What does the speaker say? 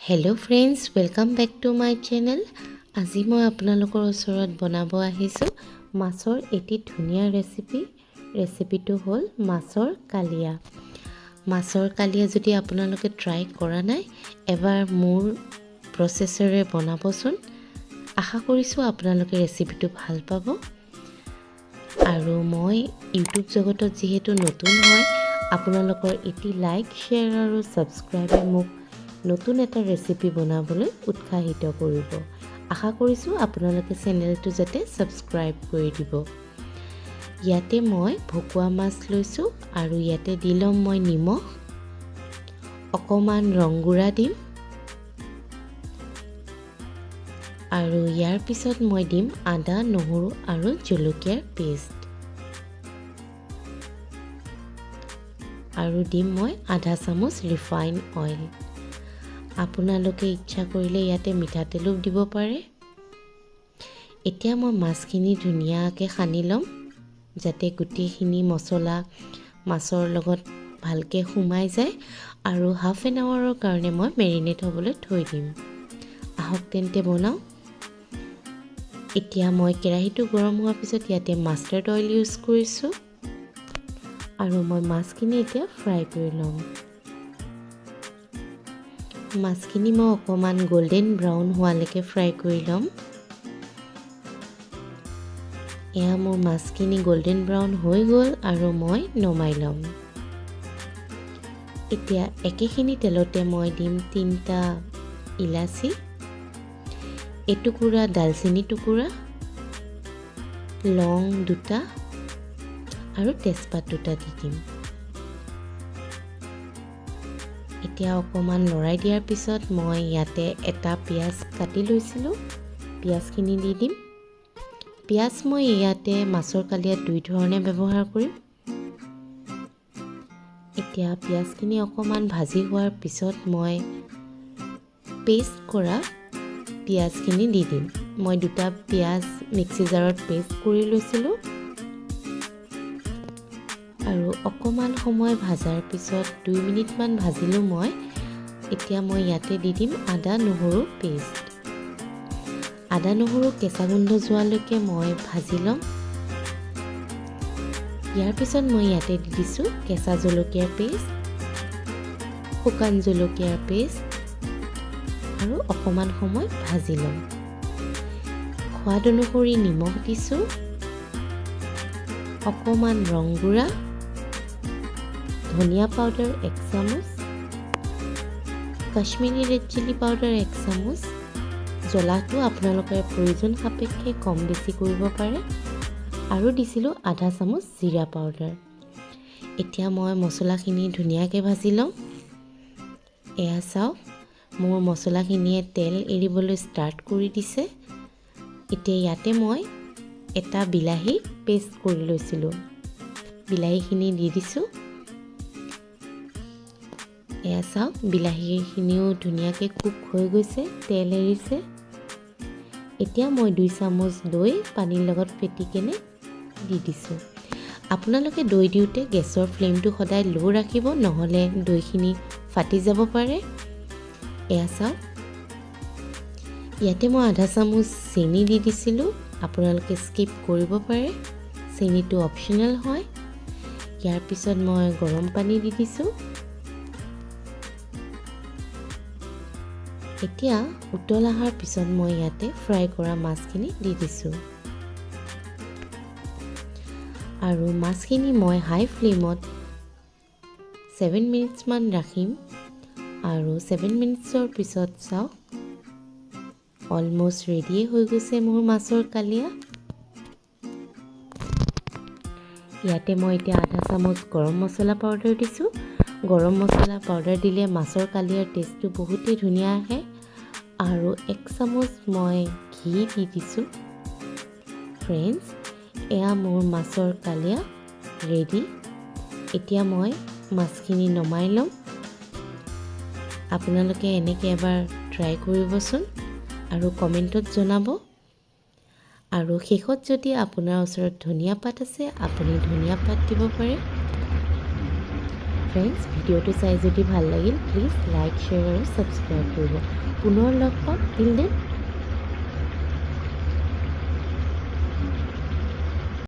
Hello friends, welcome back to my channel. আজি মই আপোনালোকৰ ওচৰত বনাব আহিছো মাছৰ এটি ধুনীয়া ৰেচিপিটো হ'ল মাছৰ কালিয়া। মাছৰ কালিয়া যদি আপোনালোকে ট্ৰাই কৰা নাই এবাৰ মোৰ প্ৰচেছৰে বনাবচোন। আশা কৰিছো আপোনালোকে ৰেচিপিটো ভাল পাব। আৰু মই ইউটিউব জগতত যেহেতু নতুন হয় আপোনালোকৰ এটি লাইক, শেয়াৰ আৰু সাবস্ক্ৰাইবে মোক নতুন এটা ৰেচিপি বনাবলৈ উৎসাহিত কৰিব। আশা কৰিছো আপোনালোকে চেনেলটো যাতে সাবস্ক্ৰাইব কৰি দিব। ইয়াতে মই ভকুৱা মাছ লৈছো আৰু ইয়াতে দিলম মই নিমখ, অকমান ৰংগুৰা দিম আৰু ইয়াৰ পিছত মই দিম আদা, নহৰু আৰু জলকীয়াৰ পেষ্ট আৰু দিম মই আধা চামুচ ৰিফাইন অইল। আপোনালোকে ইচ্ছা কৰিলে ইয়াতে মিঠাতেলো দিব পাৰে। এতিয়া মই মাছখিনি ধুনীয়াকৈ সানি ল'ম যাতে গোটেইখিনি মছলা মাছৰ লগত ভালকৈ সোমাই যায় আৰু হাফ এন আৱাৰৰ কাৰণে মই মেৰিনেট হ'বলৈ থৈ দিম। আহক তেন্তে বনাওঁ। এতিয়া মই কেৰাহীটো গৰম হোৱাৰ পিছত ইয়াতে মাষ্টাৰ্ড অইল ইউজ কৰিছোঁ আৰু মই মাছখিনি এতিয়া ফ্ৰাই কৰি ল'ম। মাছখিনি মই অকমান গোল্ডেন ব্ৰাউন হোৱালৈকে ফ্ৰাই কৰি ল'ম। এয়া মোৰ মাছখিনি গোল্ডেন ব্ৰাউন হৈ গ'ল আৰু মই নমাই ল'ম। এতিয়া একেখিনি তেলতে মই দিম 3টা ইলাচি, এটুকুৰা দালচেনি টুকুৰা, লং 2টা আৰু তেজপাত 2টা দি দিম। এতিয়া অকমান লৰাই দিয়াৰ পিছত মই ইয়াতে এটা পিয়াজ কাটি লৈছিলোঁ, পিয়াজখিনি দি দিম। পিয়াজ মই ইয়াতে মাছৰ কালিয়াত 2 ধৰণে ব্যৱহাৰ কৰিম। এতিয়া পিয়াজখিনি অকমান ভাজি হোৱাৰ পিছত মই পেষ্ট কৰা পিয়াজখিনি দি দিম। মই 2টা পিয়াজ মিক্সি জাৰত পেষ্ট কৰি লৈছিলোঁ আৰু অকমান সময় ভাজাৰ পিছত 2 মিনিটমান ভাজিলোঁ মই। এতিয়া মই ইয়াতে দি দিম আদা নহৰু পেষ্ট। আদা নহৰু কেঁচা গোন্ধ যোৱালৈকে মই ভাজি ল'ম। ইয়াৰ পিছত মই ইয়াতে দি দিছোঁ কেঁচা জলকীয়াৰ পেষ্ট, শুকান জলকীয়াৰ পেষ্ট আৰু অকমান সময় ভাজি ল'ম। সোৱাদ অনুসৰি নিমখ দিছোঁ, অকমান ৰংগুৰা, ধনিয়া পাউডাৰ 1 চামুচ, কাশ্মীৰী ৰেড চিলি পাউডাৰ 1 চামুচ। জ্বলাটো আপোনালোকে প্ৰয়োজন সাপেক্ষে কম বেছি কৰিব পাৰে আৰু দিছিলোঁ আধা চামুচ জিৰা পাউডাৰ। এতিয়া মই মছলাখিনি ধুনীয়াকৈ ভাজি ল'ম। এয়া চাওক মোৰ মছলাখিনিয়ে তেল এৰিবলৈ ষ্টাৰ্ট কৰি দিছে। এতিয়া ইয়াতে মই এটা বিলাহী পেষ্ট কৰি লৈছিলোঁ, বিলাহীখিনি দি দিছোঁ। এয়া চাওক বিলাহীখিনিও ধুনীয়াকৈ কুক হৈ গৈছে, তেল এৰিছে। এতিয়া মই 2 চামুচ দৈ পানীৰ লগত ফেটি কেনে দি দিছোঁ। আপোনালোকে দৈ দিওঁতে গেছৰ ফ্লেমটো সদায় ল' ৰাখিব, নহ'লে দৈখিনি ফাটি যাব পাৰে। এয়া চাওক ইয়াতে মই আধা চামুচ চেনি দি দিছিলোঁ, আপোনালোকে স্কিপ কৰিব পাৰে, চেনিটো অপশ্যনেল হয়। ইয়াৰ পিছত মই গৰম পানী দি দিছোঁ। এতিয়া উতল অহাৰ পিছত মই ইয়াতে ফ্ৰাই কৰা মাছখিনি দি দিছোঁ আৰু মাছখিনি মই হাই ফ্লেমত 7 মিনিটছমান ৰাখিম আৰু 7 মিনিটছৰ পিছত চাওক অলমষ্ট ৰেডিয়ে হৈ গৈছে মোৰ মাছৰ কালিয়া। ইয়াতে মই এতিয়া আধা চামুচ গৰম মছলা পাউডাৰ দিছোঁ। গৰম মছলা পাউডাৰ দিলে মাছৰ কালিয়াৰ টেষ্টটো বহুতেই ধুনীয়া আহে আৰু 1 চামুচ মই ঘি দি দিছোঁ। ফ্ৰেণ্ডছ, এয়া মোৰ মাছৰ কালিয়া ৰেডি। এতিয়া মই মাছখিনি নমাই ল'ম। আপোনালোকে এনেকৈ এবাৰ ট্ৰাই কৰিবচোন আৰু কমেণ্টত জনাব। আৰু শেষত যদি আপোনাৰ ওচৰত ধনিয়া পাত আছে আপুনি ধনিয়া পাত দিব পাৰে। ফ্ৰেণ্ডছ, ভিডিঅ'টো চাই যদি ভাল লাগিল প্লিজ লাইক, শ্বেয়াৰ আৰু ছাবস্ক্ৰাইব কৰিব। পুনৰ লগ পাম। Till then